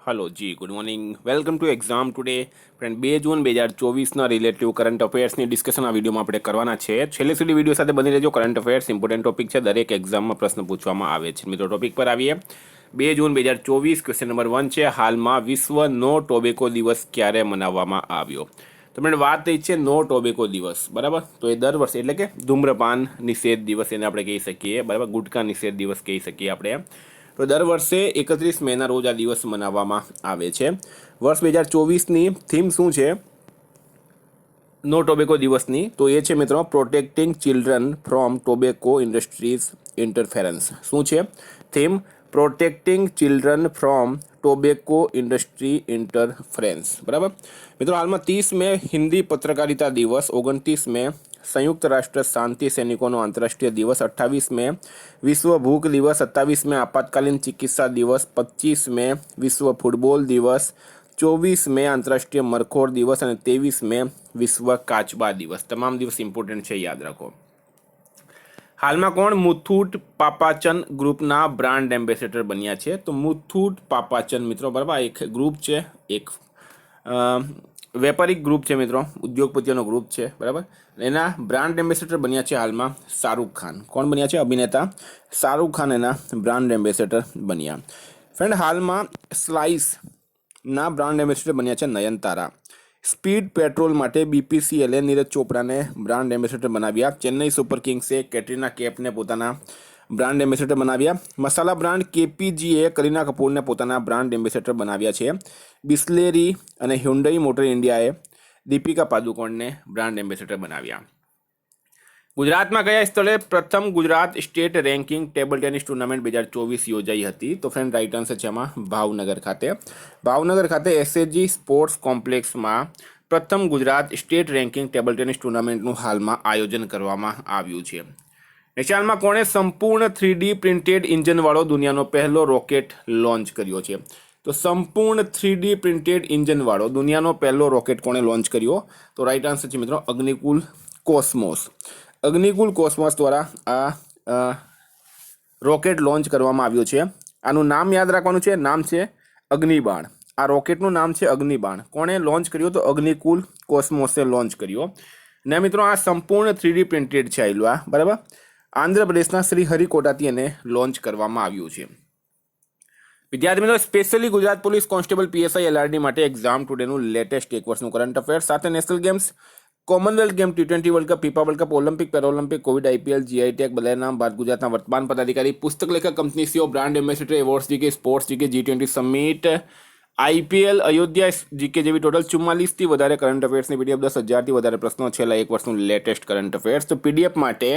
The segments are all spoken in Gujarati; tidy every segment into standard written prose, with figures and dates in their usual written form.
હલો જી good morning welcome to exam today friend 2 જૂન 2024ના રિલેટિવ કરંટ અફેર્સની ડિસ્કશન આ વિડીયોમાં આપણે કરવાના છે. છેલ્લે સુધી વિડીયો સાથે બની રહેજો. કરંટ અફેર્સ ઇમ્પોર્ટન્ટ ટોપિક છે, દરેક એક્ઝામમાં પ્રશ્ન પૂછવામાં આવે છે. મિત્રો ટોપિક પર આવીએ. 2 જૂન 2024 ક્વેશ્ચન નંબર 1 છે, હાલમાં વિશ્વ નો ટોબેકો દિવસ ક્યારે મનાવવામાં આવ્યો? તો મને વાત થઈ છે નો ટોબેકો દિવસ, બરાબર. તો એ દર વર્ષે એટલે કે ધૂમ્રપાન નિષેધ દિવસ એને આપણે કહી શકીએ, બરાબર. ગુટખા નિષેધ દિવસ કહી શકીએ આપણે. તો દર વર્ષે 31 મેના રોજ આ દિવસ મનાવવામાં આવે છે. વર્ષ 2024ની થીમ શું છે નો ટોબેકો દિવસની? તો એ છે મિત્રો protecting children from tobacco industries interference. શું છે theme? Protecting children from tobacco industry interference, બરાબર. મિત્રો હાલમાં 30 મે હિન્દી પત્રકારિતા દિવસ, 29 મે સંયુક્ત રાષ્ટ્ર શાંતિ સૈનિકોનો આંતરરાષ્ટ્રીય દિવસ, 28 મે વિશ્વ ભૂખ દિવસ, 27 મે આપાતકાલીન ચિકિત્સા દિવસ, 25 મે વિશ્વ ફૂટબોલ દિવસ, 24 મે આંતરરાષ્ટ્રીય મરખોડ દિવસ અને 23 મે વિશ્વ કાચબા દિવસ. તમામ દિવસ ઇમ્પોર્ટન્ટ છે, યાદ રાખો. હાલમાં કોણ મુથુટ પાપાચન ગ્રુપના બ્રાન્ડ એમ્બેસેડર બન્યા છે? તો મુથુટ પાપાચન મિત્રો, બરાબર, એક ગ્રુપ છે, એક વેપારિક ગ્રુપ છે મિત્રો, ઉદ્યોગપતિઓનો ગ્રુપ છે, બરાબર. એના બ્રાન્ડ એમ્બેસેડર બન્યા છે હાલમાં શાહરૂખ ખાન. કોણ બન્યા છે? અભિનેતા શાહરૂખ ખાન એના બ્રાન્ડ એમ્બેસેડર બન્યા. ફ્રેન્ડ હાલમાં સ્લાઇસના બ્રાન્ડ એમ્બેસેડર બન્યા છે નયનતારા. સ્પીડ પેટ્રોલ માટે બીપીસીએલે નીરજ ચોપડાને બ્રાન્ડ એમ્બેસેડર બનાવ્યા. ચેન્નઈ સુપર કિંગ્સે કેટરીના કૈફને પોતાના બ્રાન્ડ એમ્બેસેડર બનાવ્યા. મસાલા બ્રાન્ડ કેપીજીએ કરીના કપૂરને પોતાના બ્રાન્ડ એમ્બેસેડર બનાવ્યા છે. બિસ્લેરી અને હ્યુન્ડઈ મોટર ઇન્ડિયાએ દીપિકા પાદુકોણને બ્રાન્ડ એમ્બેસેડર બનાવ્યા. ગુજરાતમાં કયા સ્થળે પ્રથમ Gujarat state ranking table tennis tournament 2024 યોજાઈ હતી? તો ફ્રેન્ડ રાઇટ આન્સર છે એમાં ભાવનગર ખાતે. ભાવનગર ખાતે એસએજી સ્પોર્ટ્સ કોમ્પ્લેક્સમાં પ્રથમ Gujarat state ranking table tennis ટુર્નામેન્ટનું હાલમાં આયોજન કરવામાં આવ્યું છે. નેશાલમાં કોણે સંપૂર્ણ 3D પ્રિન્ટેડ ઇન્જનવાળો દુનિયાનો પહેલો રોકેટ લોન્ચ કર્યો છે? તો સંપૂર્ણ 3D પ્રિન્ટેડ ઇન્જનવાળો દુનિયાનો પહેલો રોકેટ કોણે લોન્ચ કર્યો? તો રાઇટ આન્સર છે મિત્રો અગ્નિકુલ કોસ્મોસ. અગ્નિકુલ કોસ્મોસ દ્વારા આ રોકેટ લોન્ચ કરવામાં આવ્યું છે. આનું નામ યાદ રાખવાનું છે, નામ છે અગ્નિબાણ. આ રોકેટનું નામ છે અગ્નિબાણ. કોણે લોન્ચ કર્યો? તો અગ્નિકુલ કોસ્મોસે લોન્ચ કર્યો. ને મિત્રો આ સંપૂર્ણ 3D પ્રિન્ટેડ છે આયલું, બરાબર. આંધ્રપ્રદેશના શ્રી હરિકોટાથી એને લોન્ચ કરવામાં આવ્યું છે. વિદ્યાર્થી મિત્રો, specially Gujarat police constable PSI LRD માટે એક્ઝામ ટુડેનું લેટેસ્ટ એક વર્ષનું કરંટ અફેર્સ સાથે national games, commonwealth game, T20 world cup, FIFA world cup, olympic, para olympic, covid, IPL, GI tag, બધાએ નામ, ભારત ગુજરાતના વર્તમાન પદાધિકારી, પુસ્તક લેખક, company CEO, brand ambassador, awards GK, sports GK, G20 summit, IPL, Ayodhya GK જેવી ટોટલ 44થી વધારે કરંટ અફેર્સની પીડીએફ, 10,000થી વધારે પ્રશ્નો, છેલ્લા એક વર્ષનું લેટેસ્ટ કરંટ અફેર્સ. તો પીડીએફ માટે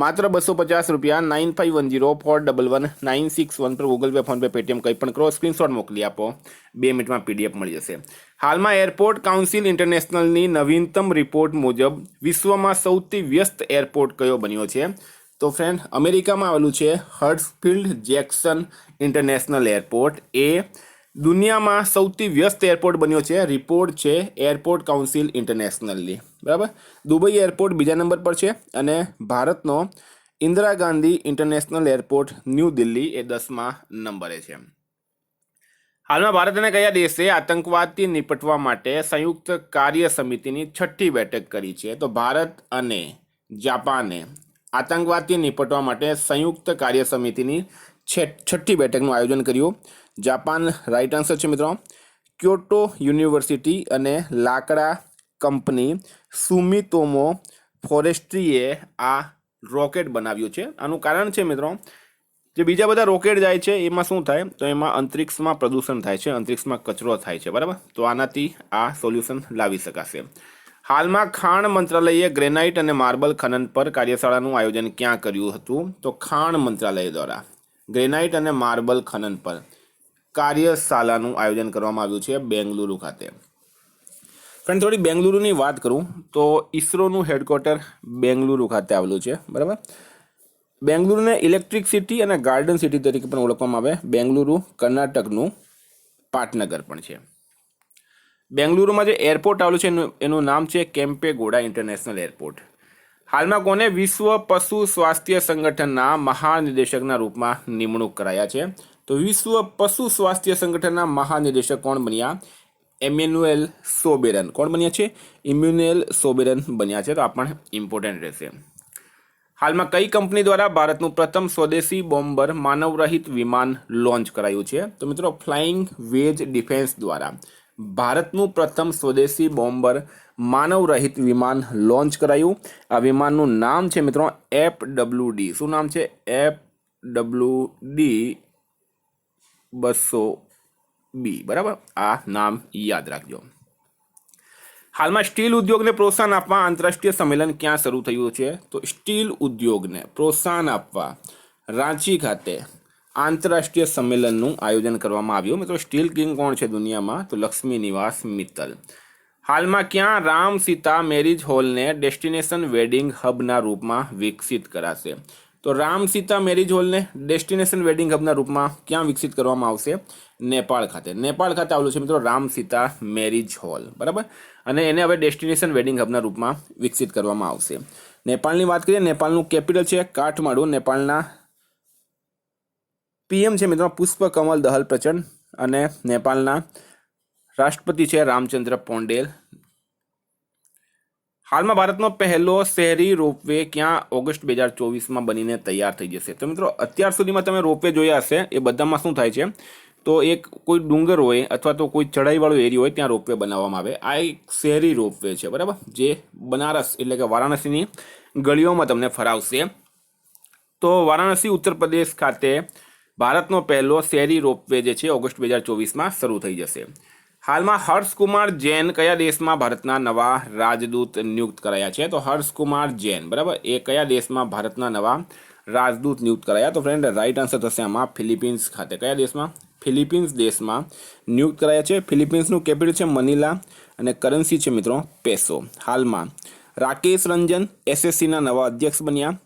માત્ર 250 રૂપિયા, 9510411961 પર Google pay, phone pay, Paytm કંઈ પણ કરો, સ્ક્રીનશોટ મોકલી આપો, 2 મિનિટમાં પીડીએફ મળી જશે. હાલમાં એરપોર્ટ કાઉન્સિલ ઇન્ટરનેશનલની નવીનતમ રિપોર્ટ મુજબ વિશ્વમાં સૌથી વ્યસ્ત એરપોર્ટ કયો બન્યો છે? તો ફ્રેન્ડ અમેરિકામાં આવેલું છે હર્ટ્સફિલ્ડ જેક્સન ઇન્ટરનેશનલ એરપોર્ટ. એ દુનિયામાં સૌથી વ્યસ્ત એરપોર્ટ બન્યો છે. રિપોર્ટ છે એરપોર્ટ કાઉન્સિલ ઇન્ટરનેશનલની, બરાબર. દુબઈ એરપોર્ટ બીજા નંબર પર છે અને ભારતનો ઇન્દિરા ગાંધી ઇન્ટરનેશનલ એરપોર્ટ ન્યૂ દિલ્હી એ 10મા નંબરે છે. હાલમાં ભારત અને કયા દેશે આતંકવાદથી નિપટવા માટે સંયુક્ત કાર્ય સમિતિની 6ઠ્ઠી બેઠક કરી છે? તો ભારત અને જાપાને આતંકવાદથી નિપટવા માટે સંયુક્ત કાર્ય સમિતિની 6ઠ્ઠી બેઠકનું આયોજન કર્યું. જાપાન રાઇટ આન્સર છે મિત્રો. ક્યોટો યુનિવર્સિટી અને લાકડા કંપની સુમિતોમો ફોરેસ્ટ્રીએ આ રોકેટ બનાવ્યું છે. આનું કારણ છે મિત્રો, જે બીજા બધા રોકેટ જાય છે એમાં શું થાય? તો એમાં અંતરિક્ષમાં પ્રદૂષણ થાય છે, અંતરિક્ષમાં કચરો થાય છે, બરાબર. તો આનાથી આ સોલ્યુશન લાવી શકાશે. હાલમાં ખાણ મંત્રાલયે ગ્રેનાઇટ અને માર્બલ ખનન પર કાર્યશાળાનું આયોજન ક્યાં કર્યું હતું? તો ખાણ મંત્રાલય દ્વારા ગ્રેનાઇટ અને માર્બલ ખનન પર કાર્યશાળાનું આયોજન કરવામાં આવ્યું છે બેંગલુરુ ખાતે. ફ્રેન્ડ થોડી બેંગલુરુની વાત કરું તો ઇસરોનું હેડક્વાર્ટર બેંગલુરુ ખાતે આવેલું છે, બરાબર. બેંગલુરુને ઇલેક્ટ્રિક સિટી અને ગાર્ડન સિટી તરીકે પણ ઓળખવામાં આવે. બેંગલુરુ કર્ણાટકનું પાટનગર પણ છે. બેંગલુરુમાં જે એરપોર્ટ આવેલું છે એનું નામ છે કેમ્પેગોડા ઇન્ટરનેશનલ એરપોર્ટ. હાલમાં કોને વિશ્વ પશુ સ્વાસ્થ્ય સંગઠનના મહાનિદેશકના રૂપમાં નિમણૂક કરાયા છે? તો વિશ્વ પશુ સ્વાસ્થ્ય સંગઠનના મહાનિદેશક કોણ બન્યા? ઇમેન્યુએલ સોબેરન. કોણ બન્યા છે? ઇમેન્યુએલ સોબેરન બન્યા છે. તો આ પણ ઇમ્પોર્ટન્ટ રહેશે. હાલમાં કઈ કંપની દ્વારા ભારતનું પ્રથમ સ્વદેશી બોમ્બર માનવરહિત વિમાન લોન્ચ કરાયું છે? તો મિત્રો ફ્લાઇંગ વેજ ડિફેન્સ દ્વારા ભારતનું પ્રથમ સ્વદેશી બોમ્બર માનવરહિત વિમાન લોન્ચ કરાયું. આ વિમાનનું નામ છે મિત્રો FWD. શું નામ છે? FWD 200B. બરાબર, આ નામ યાદ રાખજો. હાલમાં સ્ટીલ ઉદ્યોગને પ્રોત્સાહન આપવા આંતરરાષ્ટ્રીય સંમેલન ક્યાં શરૂ થયું છે? તો સ્ટીલ ઉદ્યોગને પ્રોત્સાહન આપવા રાંચી ખાતે આંતરરાષ્ટ્રીય સંમેલનનું આયોજન કરવામાં આવ્યું. મિત્રો સ્ટીલ કિંગ કોણ છે દુનિયામાં? તો લક્ષ્મી નિવાસ મિત્તલ. હાલમાં ક્યાં રામ સીતા મેરિજ હોલને ડેસ્ટિનેશન વેડિંગ હબના રૂપમાં વિકસિત કરાશે? તો રામ સીતા મેરિજ હોલને ડેસ્ટિનેશન વેડિંગ હબના રૂપમાં ક્યાં વિકસિત કરવામાં આવશે? નેપાળ ખાતે. નેપાળ ખાતે આવેલું છે મિત્રો રામ સીતા મેરિજ હોલ. બરાબર, અને એને હવે ડેસ્ટિનેશન વેડિંગ હબના રૂપમાં વિકસિત કરવામાં આવશે. નેપાળની વાત કરીએ, નેપાળનું કેપિટલ છે કાઠમાંડુ. નેપાળના PM છે મિત્રો પુષ્પકમલ દહલ પ્રચંડ અને નેપાળના રાષ્ટ્રપતિ છે રામચંદ્ર પોંડેલ. હાલમાં ભારતનો પહેલો શહેરી રોપવે ક્યાં ઓગસ્ટ 2024માં બનીને તૈયાર થઈ જશે? તો મિત્રો અત્યાર સુધીમાં તમે રોપવે જોયા હશે, એ બધામાં શું થાય છે? તો એક કોઈ ડુંગર હોય અથવા તો કોઈ ચઢાઈવાળો એરિયા હોય ત્યાં રોપવે બનાવવામાં આવે. આ એક શહેરી રોપવે છે. બરાબર, જે બનારસ એટલે કે વારાણસીની ગળીઓમાં તમને ફરાવશે. તો વારાણસી ઉત્તર પ્રદેશ ખાતે ભારતનો પહેલો શહેરી રોપવે જે છે ઓગસ્ટ 2024માં શરૂ થઈ જશે. હાલમાં હર્ષકુમાર જૈન કયા દેશમાં ભારતના નવા રાજદૂત નિયુક્ત કરાયા છે? તો હર્ષકુમાર જૈન, બરાબર, એ કયા દેશમાં ભારતના નવા રાજદૂત નિયુક્ત કરાયા? તો ફ્રેન્ડ રાઈટ આન્સર થશે આમાં ફિલિપિન્સ ખાતે. કયા દેશમાં? ફિલિપિન્સ દેશમાં નિયુક્ત કરાયા છે. ફિલિપિન્સનું કેપિટલ છે મનીલા અને કરન્સી છે મિત્રો પેસો. હાલમાં રાકેશ રંજન SSCના નવા અધ્યક્ષ બન્યા.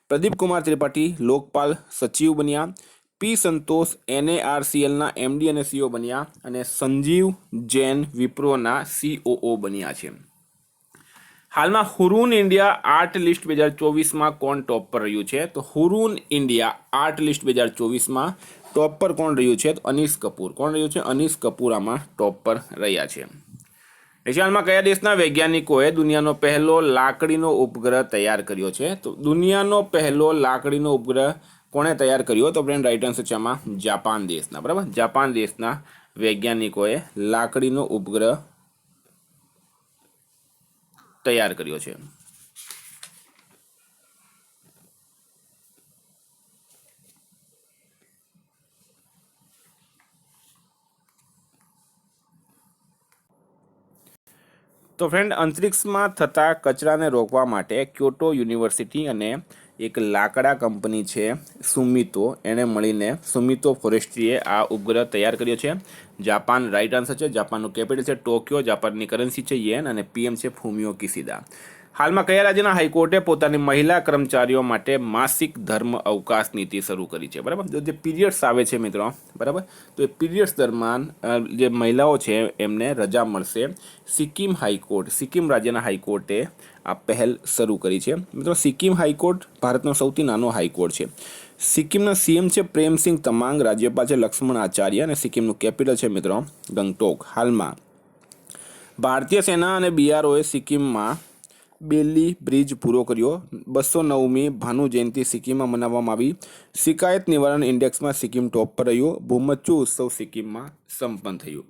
પ્રદીપ કુમાર ત્રિપાઠી લોકપાલ સચિવ બન્યા. P સંતોષ NARCLના MD અને CEO બન્યા અને સંજીવ જૈન વિપ્રોના COO બન્યા છે. હાલમાં હુરુન ઇન્ડિયા આર્ટ લિસ્ટ 2024માં કોણ ટોપ પર રહ્યું છે? તો હુરુન ઇન્ડિયા આર્ટ લિસ્ટ 2024માં ટોપ પર કોણ રહ્યું છે? તો અનીસ કપૂર. કોણ રહ્યું છે? અનીસ કપૂર આમાં ટોપ પર રહ્યા છે. હાલમાં કયા દેશના વૈજ્ઞાનિકોએ દુનિયાનો પહેલો લાકડીનો ઉપગ્રહ તૈયાર કર્યો છે? તો દુનિયાનો પહેલો લાકડીનો ઉપગ્રહ કોણે તૈયાર કર્યો? તો ફ્રેન્ડ રાઈટ આન્સર છે આમાં જાપાન દેશના. બરાબર, જાપાન દેશના વૈજ્ઞાનિકોએ લાકડીનો ઉપગ્રહ તૈયાર કર્યો છે. તો ફ્રેન્ડ અંતરિક્ષમાં થતા કચરાને રોકવા માટે ક્યોટો યુનિવર્સિટી અને એક લાકડા કંપની છે સુમિતો, એણે મળીને સુમિતો ફોરેસ્ટ્રીએ આ ઉપગ્રહ તૈયાર કર્યો છે. જાપાન રાઈટ આન્સર છે. જાપાનનું કેપિટલ છે ટોક્યો. જાપાનની કરન્સી છે યેન અને PM છે ફુમિયો કિશિદા. હાલમાં કયા રાજ્યના હાઈકોર્ટે પોતાની મહિલા કર્મચારીઓ માટે માસિક ધર્મ અવકાશ નીતિ શરૂ કરી છે? બરાબર, જે પીરિયડ્સ આવે છે મિત્રો, બરાબર, તો એ પીરિયડ્સ દરમિયાન જે મહિલાઓ છે એમને રજા મળશે. સિક્કિમ હાઈકોર્ટ, સિક્કિમ રાજ્યના હાઈકોર્ટે આ પહેલ શરૂ કરી છે. મિત્રો સિક્કિમ હાઈકોર્ટ ભારતનો સૌથી નાનો હાઈકોર્ટ છે. સિક્કિમના CM છે પ્રેમસિંહ તમાંગ, રાજ્યપાલ છે લક્ષ્મણ આચાર્ય અને સિક્કિમનું કેપિટલ છે મિત્રો ગંગટોક. હાલમાં ભારતીય સેના અને BROએ સિક્કિમમાં બેલી બ્રિજ પૂરો કર્યો. 209મી ભાનુ જયંતિ સિક્કિમમાં મનાવવામાં આવી. શિકાયત નિવારણ ઇન્ડેક્સમાં સિક્કિમ ટોપ પર રહ્યું. ભૂમચ્ચુ ઉત્સવ સિક્કિમમાં સંપન્ન થયું.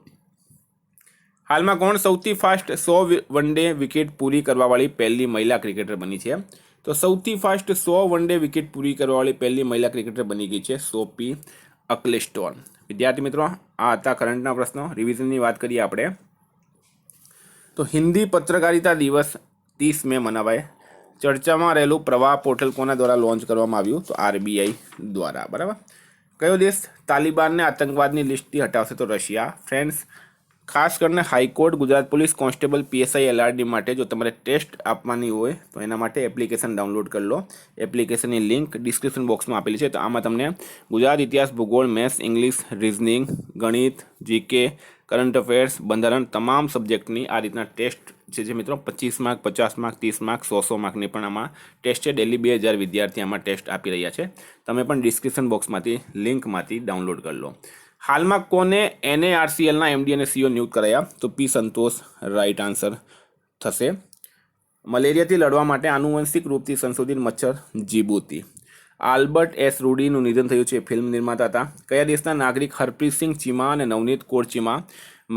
હાલમાં કોણ સૌથી ફાસ્ટ 100 વનડે વિકેટ પૂરી કરવાવાળી પહેલી મહિલા ક્રિકેટર બની છે? તો સૌથી ફાસ્ટ 100 વનડે વિકેટ પૂરી કરવાવાળી પહેલી મહિલા ક્રિકેટર બની ગઈ છે સોફી અકલેસ્ટોન. વિદ્યાર્થી મિત્રો, આ હતા કરંટના પ્રશ્નો. રિવિઝનની વાત કરીએ આપણે તો હિન્દી પત્રકારિતા દિવસ 30 મે મનાવાય. ચર્ચામાં રહેલું પ્રવાહ પોર્ટલ કોના દ્વારા લોન્ચ કરવામાં આવ્યું? તો RBI દ્વારા. બરાબર, કયો દેશ તાલિબાનને આતંકવાદની લિસ્ટથી હટાવશે? તો રશિયા. ફ્રેન્ડ્સ, ખાસ કરીને high court, Gujarat police constable, PSI LRD માટે જો તમારે ટેસ્ટ આપવાની હોય તો એના માટે એપ્લિકેશન ડાઉનલોડ કરી લો. એપ્લિકેશનની લિંક ડિસ્ક્રિપ્શન બોક્સમાં આપેલી છે. તો આમાં તમને ગુજરાત, ઇતિહાસ, ભૂગોળ, મેથ્સ, ઇંગ્લિશ, રિઝનિંગ, ગણિત, GK, કરંટ અફેર્સ, બંધારણ તમામ સબ્જેક્ટની આ રીતના ટેસ્ટ જે મિત્રો 25 માર્ક, 50 માર્ક, 30 માર્ક, 100 માર્કની પણ આમાં ટેસ્ટ છે. ડેલી 2000 વિદ્યાર્થી આમાં ટેસ્ટ આપી રહ્યા છે. તમે પણ ડિસ્ક્રિપ્શન બોક્સમાંથી લિંકમાંથી ડાઉનલોડ કરી લો. હાલમાં કોને NARCLના MD અને CO નિયુક્ત કરાયા? તો પી સંતોષ રાઈટ આન્સર થશે. મલેરિયાથી લડવા માટે આનુવંશિક રૂપથી સંશોધિત મચ્છર જીબુતી. આલ્બર્ટ એસ રૂડીનું નિધન થયું છે. ફિલ્મ નિર્માતા હતા. કયા દેશના નાગરિક હરપ્રીતસિંહ ચીમા અને નવનીત કૌર ચીમા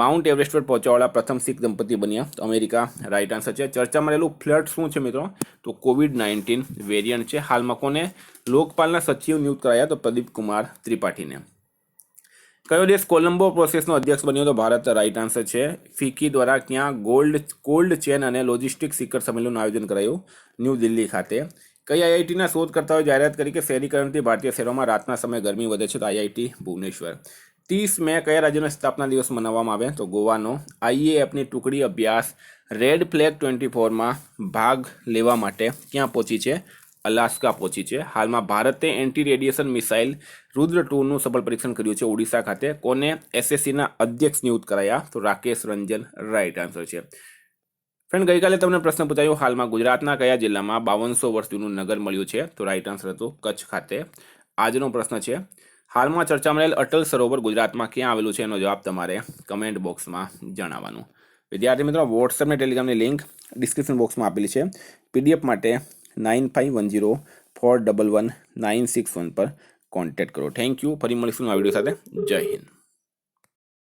માઉન્ટ એવરેસ્ટ પર પહોંચવાવાળા પ્રથમ શીખ દંપતી બન્યા? તો અમેરિકા રાઈટ આન્સર છે. ચર્ચામાં રહેલું ફ્લડ શું છે મિત્રો? તો COVID-19 વેરિયન્ટ છે. હાલમાં કોને લોકપાલના સચિવ નિયુક્ત કરાયા? તો પ્રદીપ કુમાર ત્રિપાઠીને. કયો દેશ કોલંબો પ્રોસેસનો અધ્યક્ષ બન્યો? તો ભારત રાઈટ આન્સર છે. ફિકી દ્વારા ક્યાં કોલ્ડ ચેન અને લોજિસ્ટિક શિખર સંમેલનનું આયોજન કરાયું? ન્યૂ દિલ્હી ખાતે. કઈ IITના શોધકર્તાઓએ જાહેરાત કરી કે શહેરીકરણથી ભારતીય શહેરોમાં રાતના સમયે ગરમી વધે છે? તો IIT ભુવનેશ્વર. 30 મે કયા રાજ્યનો સ્થાપના દિવસ મનાવવામાં આવે? તો ગોવાનો. IAFની ટુકડી અભ્યાસ રેડ ફ્લેગ 24માં ભાગ લેવા માટે ક્યાં પહોંચી છે? અલાસ્કા પહોંચી છે. હાલમાં ભારતે એન્ટી રેડિયેશન મિસાઇલ રુદ્ર 2નું સફળ પરીક્ષણ કર્યું છે ઓડિશા ખાતે. કોને SSCના અધ્યક્ષ નિયુક્ત કરાયા? તો રાકેશ રંજન રાઈટ આન્સર છે. ફ્રેન્ડ, ગઈકાલે તમને પ્રશ્ન પૂછાયો, હાલમાં ગુજરાતના કયા જિલ્લામાં 5200 વર્ષ જૂનું નગર મળ્યું છે? તો રાઈટ આન્સર હતું કચ્છ ખાતે. આજનો પ્રશ્ન છે, હાલમાં ચર્ચામાં રહેલ અટલ સરોવર ગુજરાતમાં ક્યાં આવેલું છે? એનો જવાબ તમારે કમેન્ટ બોક્સમાં જણાવવાનું. વિદ્યાર્થી મિત્રો, વોટ્સએપ અને ટેલિગ્રામની લિંક ડિસ્ક્રિપ્શન બોક્સમાં આપેલી છે. PDF માટે 9510411961 પર કોન્ટેક્ટ કરો. Thank you. ફરી મળીશું આ વિડીયો સાથે. જય હિન્દ.